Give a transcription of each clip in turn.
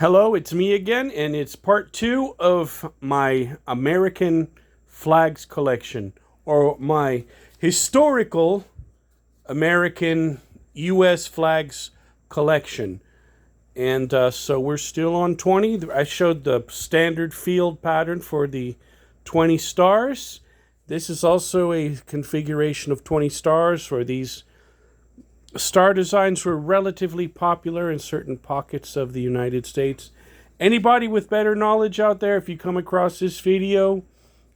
Hello, it's me again, and it's part two of my American flags collection, or my historical American U.S. flags collection. And so we're still on 20. I showed the standard field pattern for the 20 stars. This is also a configuration of 20 stars where these star designs were relatively popular in certain pockets of the United States. Anybody with better knowledge out there, if you come across this video,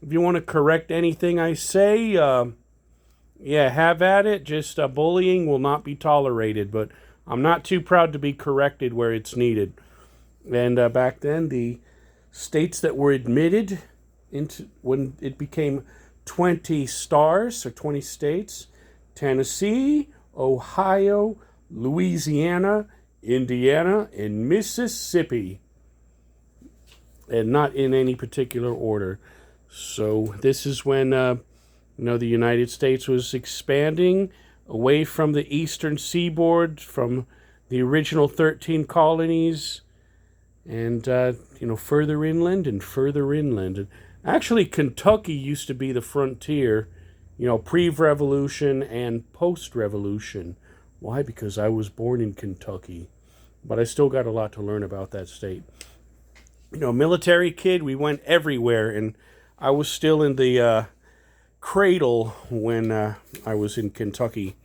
if you want to correct anything I say, have at it. Just bullying will not be tolerated, but I'm not too proud to be corrected where it's needed. And back then, the states that were admitted into when it became 20 stars, or 20 states: Tennessee, Ohio, Louisiana, Indiana, and Mississippi. And not in any particular order. So this is when the United States was expanding away from the eastern seaboard, from the original 13 colonies, and further inland and further inland. And actually, Kentucky used to be the frontier, pre-revolution and post-revolution. Why? Because I was born in Kentucky, but I still got a lot to learn about that state. Military kid, we went everywhere, and I was still in the cradle when I was in Kentucky.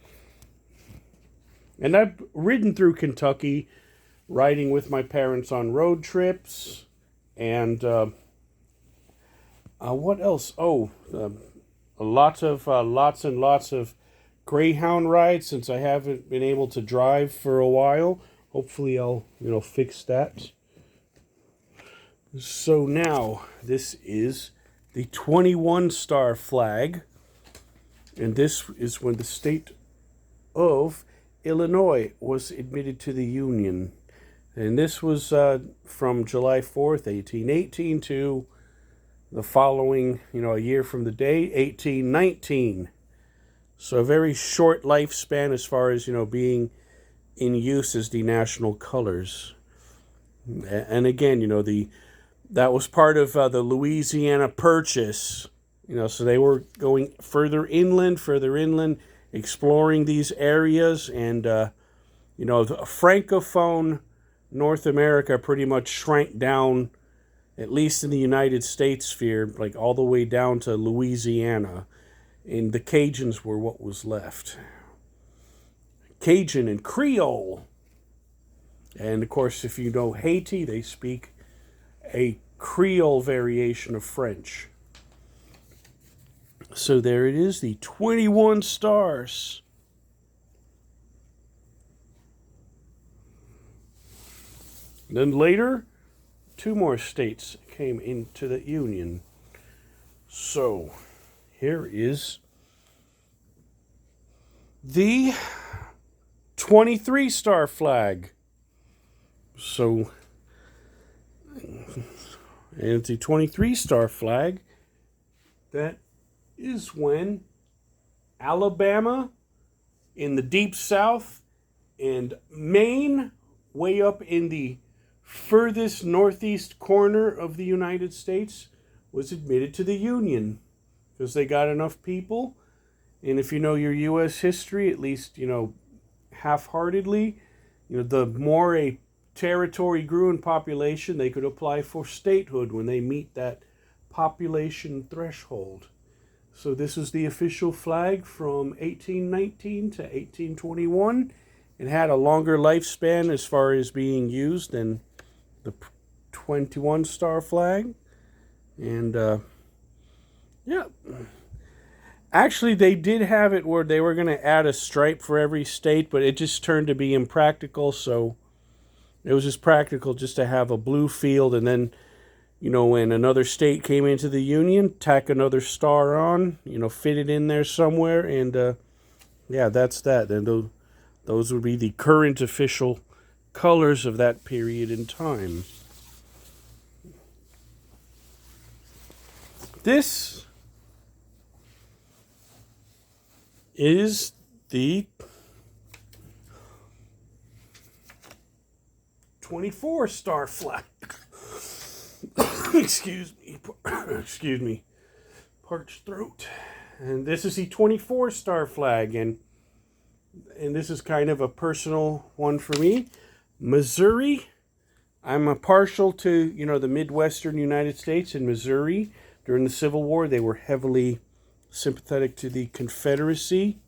And I've ridden through Kentucky, riding with my parents on road trips, and what else? Lots and lots of Greyhound rides, since I haven't been able to drive for a while. Hopefully I'll, fix that. So now, this is the 21 star flag, and this is when the state of Illinois was admitted to the Union. And this was from July 4th, 1818 to the following, a year from the day, 1819. So a very short lifespan as far as, being in use as the national colors. And again, that was part of the Louisiana Purchase. So they were going further inland, exploring these areas. And, the Francophone North America pretty much shrank down, at least in the United States sphere, like all the way down to Louisiana. And the Cajuns were what was left. Cajun and Creole. And, of course, if you know Haiti, they speak a Creole variation of French. So there it is, the 21 stars. Then later, 2 more states came into the Union. So here is the 23 star flag. So, and it's a 23 star flag. That is when Alabama in the deep south and Maine way up in the furthest northeast corner of the United States was admitted to the Union, because they got enough people. And if you know your U.S. history, at least, half-heartedly, the more a territory grew in population, they could apply for statehood when they meet that population threshold. So this is the official flag from 1819 to 1821. It had a longer lifespan as far as being used than the 21 star flag. And actually they did have it where they were going to add a stripe for every state, but it just turned to be impractical. So it was just practical just to have a blue field, and then, when another state came into the Union, tack another star on, fit it in there somewhere, and that's that. And those would be the current official colors of that period in time. This is the 24 star flag. Excuse me. Excuse me. Parched throat. And this is the 24 star flag, and this is kind of a personal one for me. Missouri. I'm a partial to, the Midwestern United States. In Missouri, during the Civil War, they were heavily sympathetic to the Confederacy.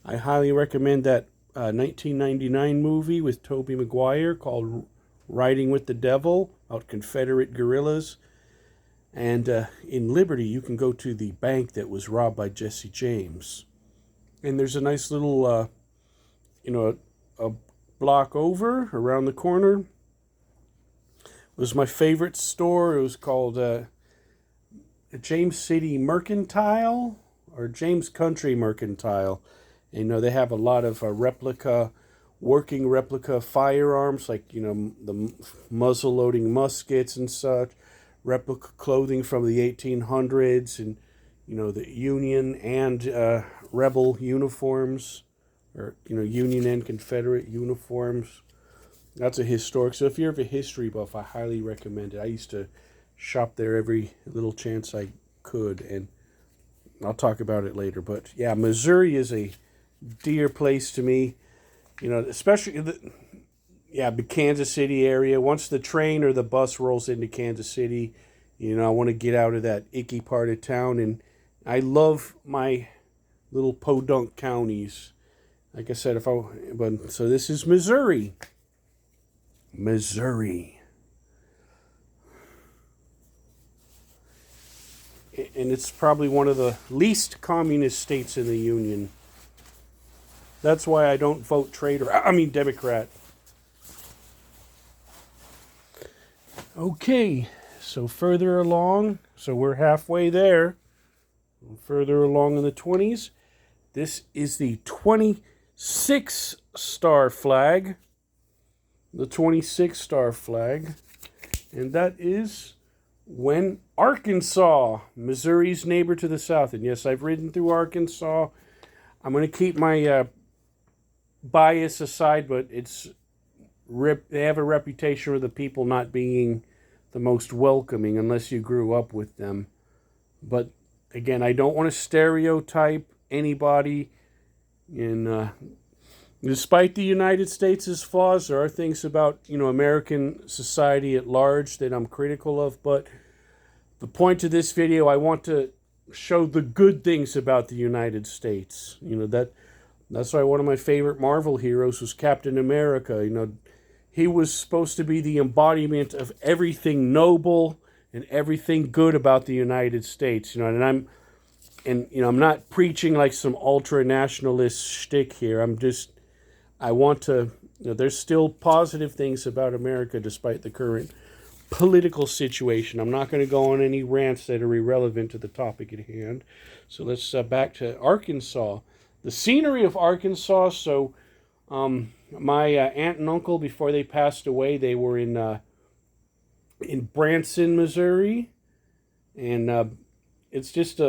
I highly recommend that 1999 movie with Tobey Maguire called Riding with the Devil, about Confederate guerrillas. And in Liberty, you can go to the bank that was robbed by Jesse James. And there's a nice little, a block over, around the corner. It was my favorite store. It was called James City Mercantile, or James Country Mercantile. And, they have a lot of working replica firearms, like, the muzzle-loading muskets and such, replica clothing from the 1800s, and, the Union and Rebel uniforms, or, Union and Confederate uniforms. That's a historic. So if you're a history buff, I highly recommend it. I used to shop there every little chance I could, and I'll talk about it later. But yeah, Missouri is a dear place to me. Especially the Kansas City area. Once the train or the bus rolls into Kansas City, I want to get out of that icky part of town. And I love my little podunk counties. Like I said, so this is Missouri. Missouri. And it's probably one of the least communist states in the Union. That's why I don't vote Democrat. Okay, so further along, so we're halfway there. Further along in the 20s, this is the 26 star flag. The 26 star flag. And that is when Arkansas, Missouri's neighbor to the south. And yes, I've ridden through Arkansas. I'm going to keep my bias aside, but they have a reputation for the people not being the most welcoming unless you grew up with them. But again, I don't want to stereotype anybody. And despite the United States' flaws, there are things about American society at large that I'm critical of. But the point of this video, I want to show the good things about the United States. That's why one of my favorite Marvel heroes was Captain America. He was supposed to be the embodiment of everything noble and everything good about the United States. And I'm not preaching like some ultra-nationalist shtick here. I want to, there's still positive things about America despite the current political situation. I'm not going to go on any rants that are irrelevant to the topic at hand. So let's back to Arkansas. The scenery of Arkansas. So my aunt and uncle, before they passed away, they were in Branson, Missouri. And it's just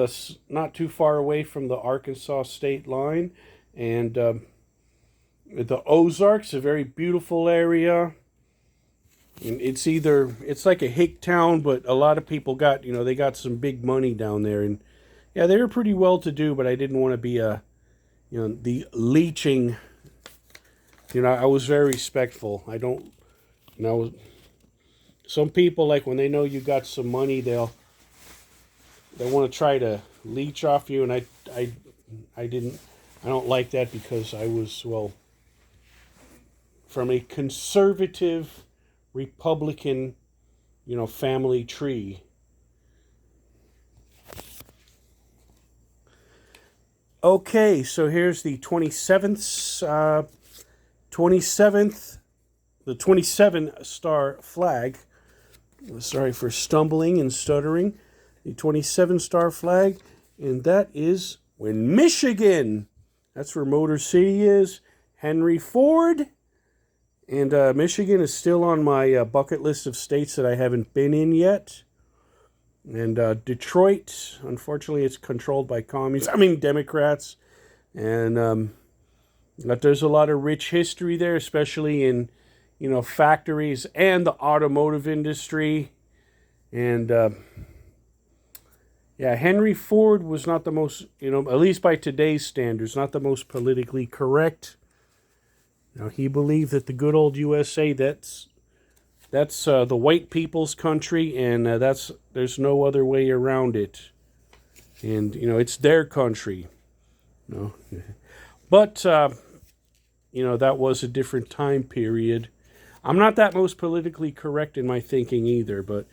not too far away from the Arkansas state line. And the Ozarks, a very beautiful area. And it's like a hick town, but a lot of people got, they got some big money down there. And yeah, they were pretty well to do, but I didn't want to be the leeching. I was very respectful. I don't, some people, like, when they know you got some money, they want to try to leech off you, and I don't like that, because I was, from a conservative Republican, family tree. Okay, so here's the 27th, the 27-star flag. Sorry for stumbling and stuttering. The 27-star flag, and that is when Michigan, that's where Motor City is, Henry Ford, and Michigan is still on my bucket list of states that I haven't been in yet. And Detroit, unfortunately, it's controlled by Democrats. And but there's a lot of rich history there, especially in factories and the automotive industry. And yeah, Henry Ford was not the most, at least by today's standards, not the most politically correct. He believed that the good old USA, that's the white people's country, and there's no other way around it. And it's their country. But that was a different time period. I'm not that most politically correct in my thinking either, but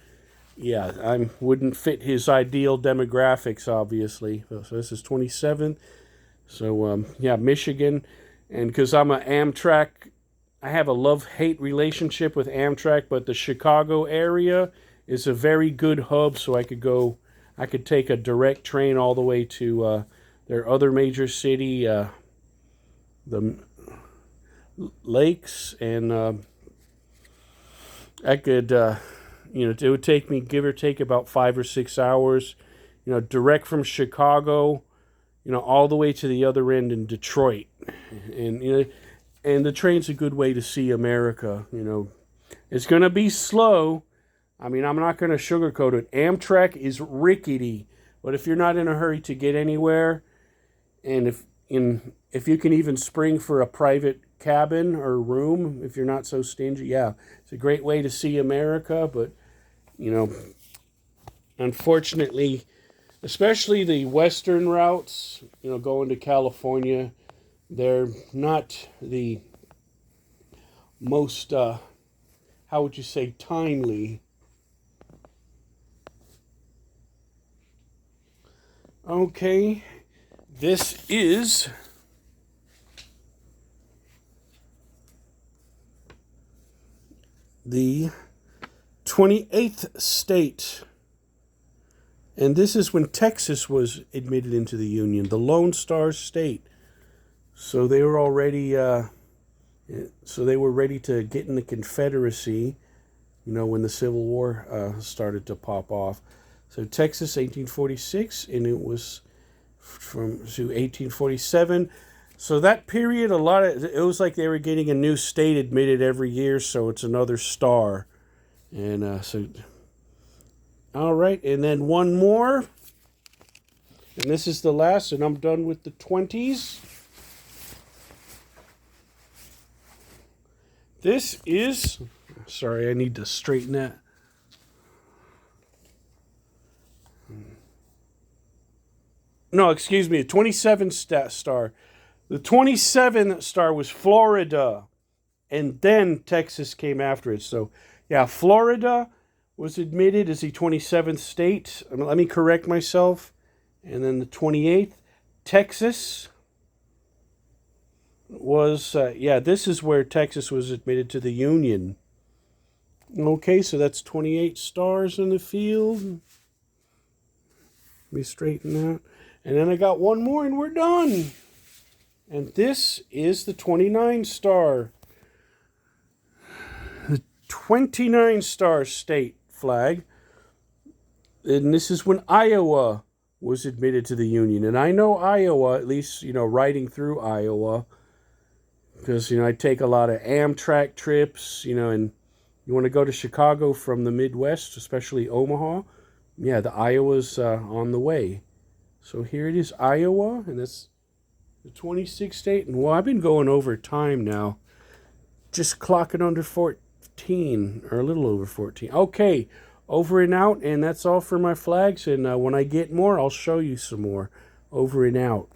yeah, I wouldn't fit his ideal demographics, obviously. So this is 27. So yeah, Michigan. And because I'm an Amtrak, I have a love-hate relationship with Amtrak, but the Chicago area is a very good hub, so I could take a direct train all the way to their other major city, the Lakes, and I could, it would take me, give or take, about 5 or 6 hours, direct from Chicago, all the way to the other end in Detroit. And, and the train's a good way to see America. It's going to be slow. I mean, I'm not going to sugarcoat it. Amtrak is rickety, but if you're not in a hurry to get anywhere, and if you can even spring for a private cabin or room, if you're not so stingy, yeah, it's a great way to see America. But unfortunately, especially the western routes, going to California, they're not the most, how would you say, timely. Okay, this is the 28th state. And this is when Texas was admitted into the Union, the Lone Star State. So they were already, ready to get in the Confederacy, when the Civil War started to pop off. So Texas, 1846, and it was to 1847. So that period, it was like they were getting a new state admitted every year, so it's another star. And all right, and then one more. And this is the last, and I'm done with the 20s. This is, sorry, I need to straighten that. No, excuse me, the 27th star. The 27th star was Florida, and then Texas came after it. So, yeah, Florida was admitted as the 27th state. Let me correct myself. And then the 28th, Texas was, this is where Texas was admitted to the Union. Okay, so that's 28 stars in the field. Let me straighten that. And then I got one more and we're done. And this is the 29 star. The 29 star state flag. And this is when Iowa was admitted to the Union. And I know Iowa, at least, riding through Iowa, because, I take a lot of Amtrak trips, and you want to go to Chicago from the Midwest, especially Omaha. Yeah, the Iowa's on the way. So here it is, Iowa, and that's the 26th state. And, well, I've been going over time now. Just clocking under 14, or a little over 14. Okay, over and out, and that's all for my flags. And when I get more, I'll show you some more. Over and out.